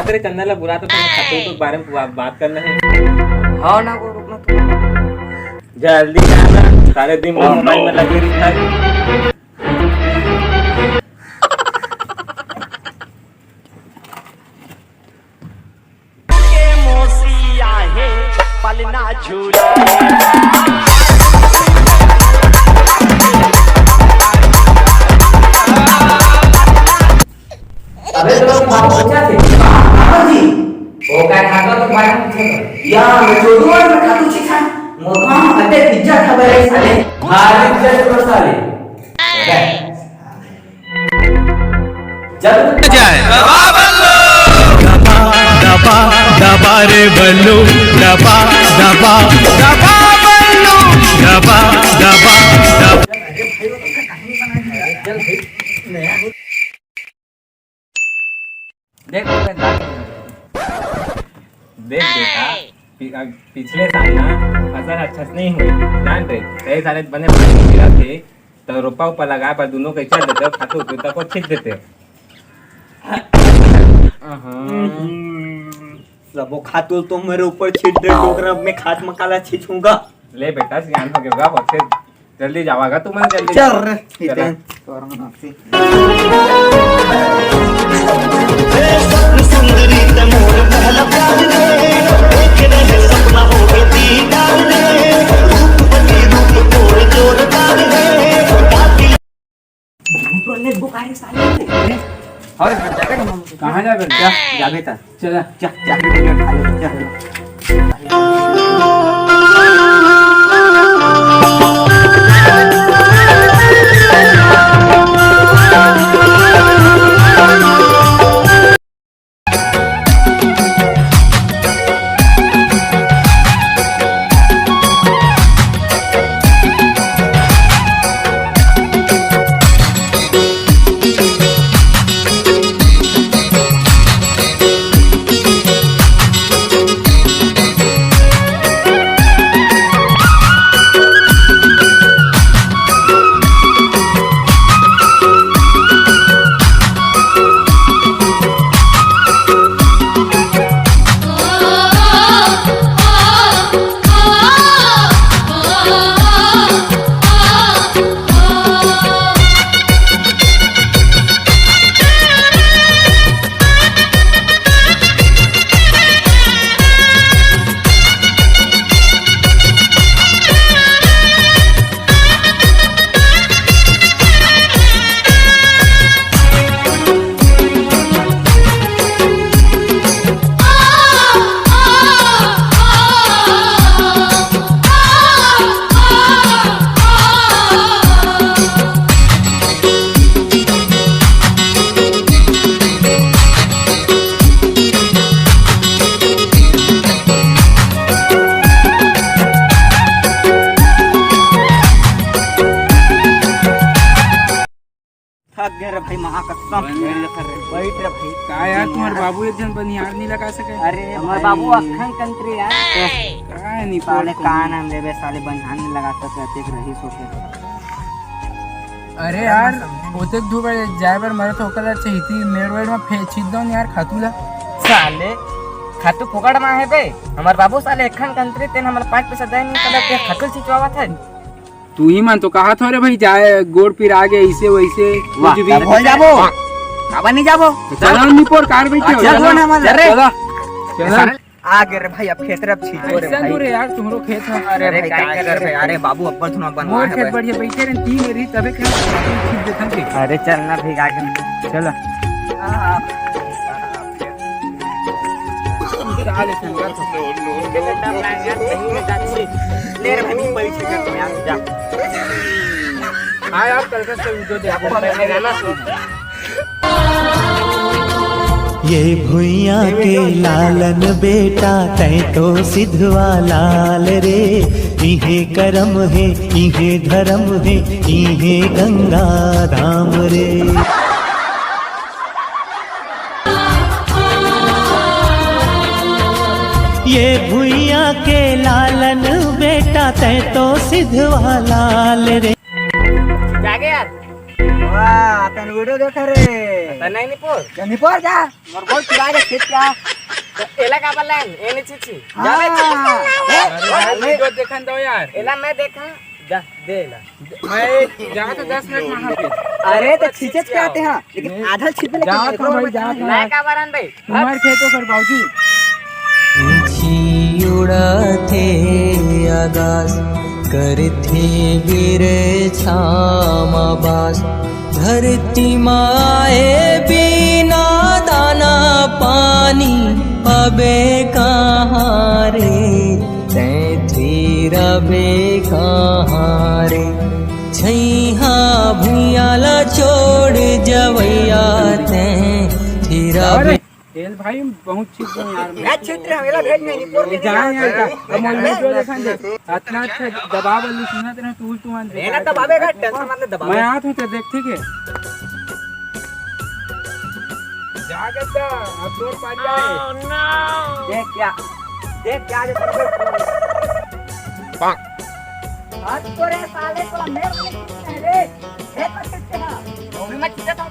तेरे चंदन ला बुला तो खाते के बारे में बात करना है। हाँ ना वो रुकना तो जल्दी जाना, सारे दिन मोबाइल में लगे रहता है। पलना झूला अबे तो बाप बच्चा थे बाबा जी वो काय खाता तो बारे में या मैं जोडूवर में खातू छी खान मोगा अटे पिज्जा खावे रे साले भारी पिज्जा तो साले जब जाए दबा दबा दबा रे बल्लू दबा दबा दबा बल्लू दबा दबा देख बेटा पिछले साल ना फसल अच्छा से नहीं हुई जान रहे कई सारे बने पानी गिरा थे तो रोपा ऊपर लगा पर दोनों को चल देते खाते होते को छीट देते सबो खातू तो मेरे ऊपर छीट दे डोकरा में खात मकाला छीछूंगा ले बेटा सियान हो गया होते जल्दी जावागा तू मैं जल्दी चल रे इतन सुंदरी तमोर पहला प्यार रे देख रहे सपना हो गई दीदार रे रूप बनी रूप तोड़ जोरदार रे तो ले बुखारी साले और कहां जा बेटा जा बेटा चला जा जा खा ले थक गए रे भाई महा कसम बैठ रे भाई का यार तुम्हारे बाबू एक जन बनियार नहीं लगा सके अरे हमारे बाबू अखन कंट्री यार का नहीं साले कान हम लेबे साले बनियान नहीं लगाता कहते रही सोचे अरे यार होते धूप जाए पर मरे तो ओकर चाहिए मेड़ वेड़ में छीट दो यार खातूला साले खातू फोकड़ में है बे हमारे बाबू साले अखन कंट्री तेन हमारे 5 पैसा दे नहीं तले के खातू छिचवावा था तू ही मान तो कहा था रे भाई जाए गोड़ पिर आगे ऐसे वैसे कुछ भी हो जाबो बाबा नहीं जाबो चलो निपोर कार बैठे चलो ना माल रे चला आगे रे भाई अब खेत रे छीचो रे भाई दूर है यार तुम्हारो खेत है अरे भाई काय कर भाई अरे बाबू अब्बा थुना बनवा मोर है खेत बढ़िया बैठे रे तीन री तबे खेत छीट देथन के अरे चलना भाई आगे चला चाले संगर ले रे भाई पैसे कर तुम यहां जा हां आप कलकत्ता से वीडियो देखो ये भुइया के लालन बेटा तै तो सिधवा लाल रे इहे करम है इहे धर्म है इहे गंगा धाम रे ये भुइया के लालन बेटा तै तो सिधवा लाल रे जागे यार वाह तन वीडियो देख रे तने नहीं पोर जा मोर बोल चिराग खेत क्या तो एला का बलन एने छिछि जावे वीडियो देखन दो यार। एला मैं देखा जा दे एला मैं जाओ तो 10 मिनट वहां पे। अरे तो छिचच के आते हैं लेकिन आधा छिपने जाओ तो भाई जाओ। मैं का बरन भाई तुम्हारे खेतों पर बाबूजी पंछी उड़ाते आकाश करते वीर छामा बास धरती माए बिना दाना पानी अबे कहाँ रे तैथी रबे कहाँ रे छैहा भुयाला छोड़ जवैया तैथी रबे तेल भाई बहुत चीज दो यार। मैं क्षेत्र हमेला भेज नहीं पोर के जान यार का हम वीडियो देखन दे इतना अच्छा दबाव वाली सुनत रहे तू मान दे एना दबावेगा टेंशन मतलब दबावे मैं आत हूं तो देख ठीक है जागत दा अब जोर पा जाए। देख क्या जो पाक आज को रे साले को मेरे को रे हे पछते हैं वो भी मैं चिढ़ता हूं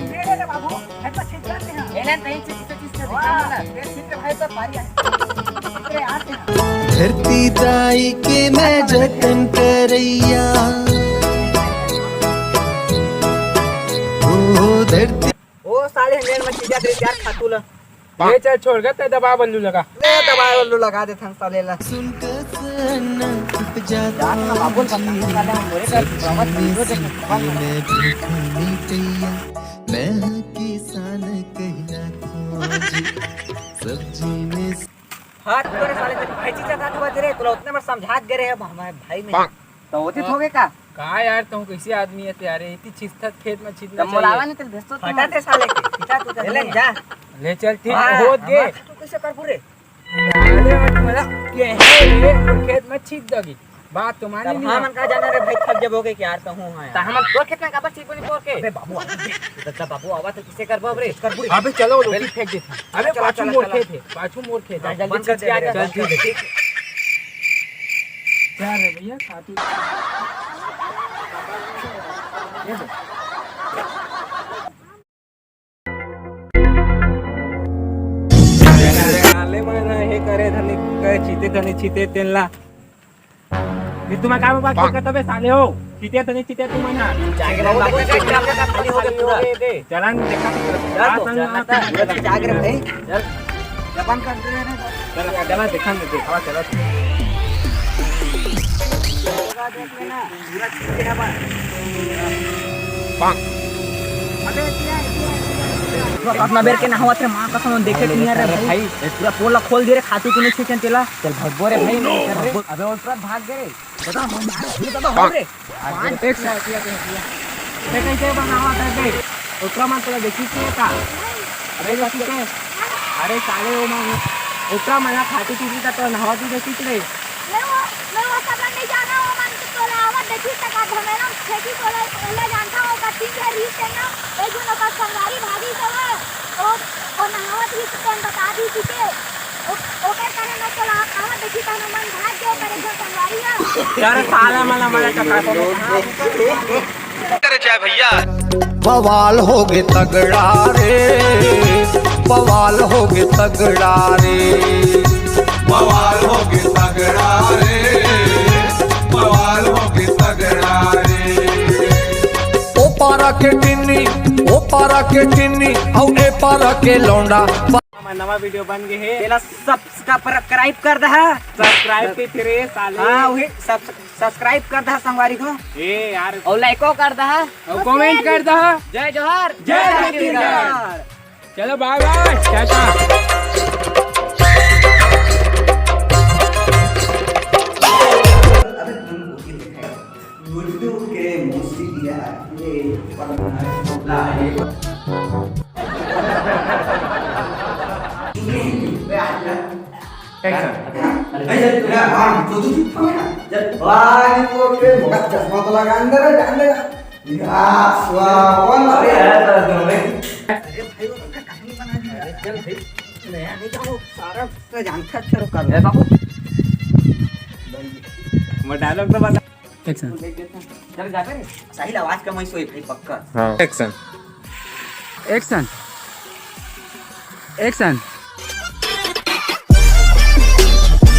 मेरे रे बाबू हे पछते हैं एले नहीं चिढ़ते दिखा ना ये चित्र भाई पर पारी है अरे आते हैं धरती दाई के मैं जतन करैया ओ धरती ओ साले मेरे में चिढ़ा दे यार खातूला ये चल छोड़ गए ते दबाव बंदू लगा ले दबाए वालू लगा दे थन साले ला सुन सन टूट जाता यार का बाबू साले मोरे का प्रवास वीडियो देख मैं भूखनी पैया मैं किसान कहना खोजी सब्जी में हाथ करे साले ते भाई चीज का बात रे तू उतने में समझा दे रे भाई में तो होती होगे का का यार तुम कैसे आदमी है यार इतनी छिस्तत खेत में छितना तो मोलावा नहीं तो भेजतो हटा दे साले के हटा तू ले जा ले चल ठीक हो दे तू कैसे कर पूरे अरे मत मला के है खेत में छित दोगी बात तो मानी नहीं हमन का जाना रे भाई थक जबोगे कि यार तो हूं हां त हमन तो कितना का बच्ची को नहीं पोर के अबे बाबू तो बाबू आवा तो किसे करबो रे कर पूरे अबे चलो लोटी फेंक देता अरे पाछू मोड़ खेत है पाछू मोड़ खेत है जल्दी कर दे चल ठीक है क्या रे भैया खातू ये दो आले मला हे करे धनी काय चिते त्यांना मी तुम्हा काय बाबा करता बे साले हो चिते तू म्हणा जागरे बाबू चिट्टे आपले का खाली हो गए पूरा चला देखा जागरे भाई चल जपान कर दे रे चला देखा देखावा चला देख लेना पूरा चिट्टे है पाक अबे क्या अपना बेर के नहावत रे मां कसम देखे नहीं रे भाई पूरा पोला खोल दे रे खातू तूने छिकन तेला चल भगबो रे भाई अबे और पूरा भाग गए बता हम दादा हो रे एक साइड किया ते कैसे बनावा करते उतरा मान तुला देखी का अरे ठीक है अरे साले ओ मान उतरा मला खाती तुझी का तो नहावा तू देखी रे मैं वो सब नहीं जाना वो मन तो तोला आवाज देखी तक धमेला खेती तोला पहले जानता हो का तीन है रीत है ना एक दिन का संगारी भागी सब और नहावत ही कौन बता दी किसे ओके करे ना तोला आवाज देखी तक मन भाग गए करे जो संगारी है यार साला मला टका करे चाहे भैया बवाल हो गे तगड़ा रे बवाल हो गे तगड़ा रे बवाल हो गे तगड़ा रे बवाल हो गे तगड़ा रे ओ पारा के टिन्नी औ ए पारा के लौंडा नवा वीडियो बन गए है तेला सब्सक्राइब कर दे सब्सक्राइब पे फिरे साले हां वही सब्सक्राइब कर दे संगवारी को ए यार और लाइको कर दे और कमेंट कर दो जय जोहार जय छत्तीसगढ़ चलो बाय बाय टाटा सारा जानता चलो कर बाबू डायलॉग तो बता जब जाते रे साहिल आवाज कम सोई भाई पक्का हाँ एक्शन एक्शन एक्शन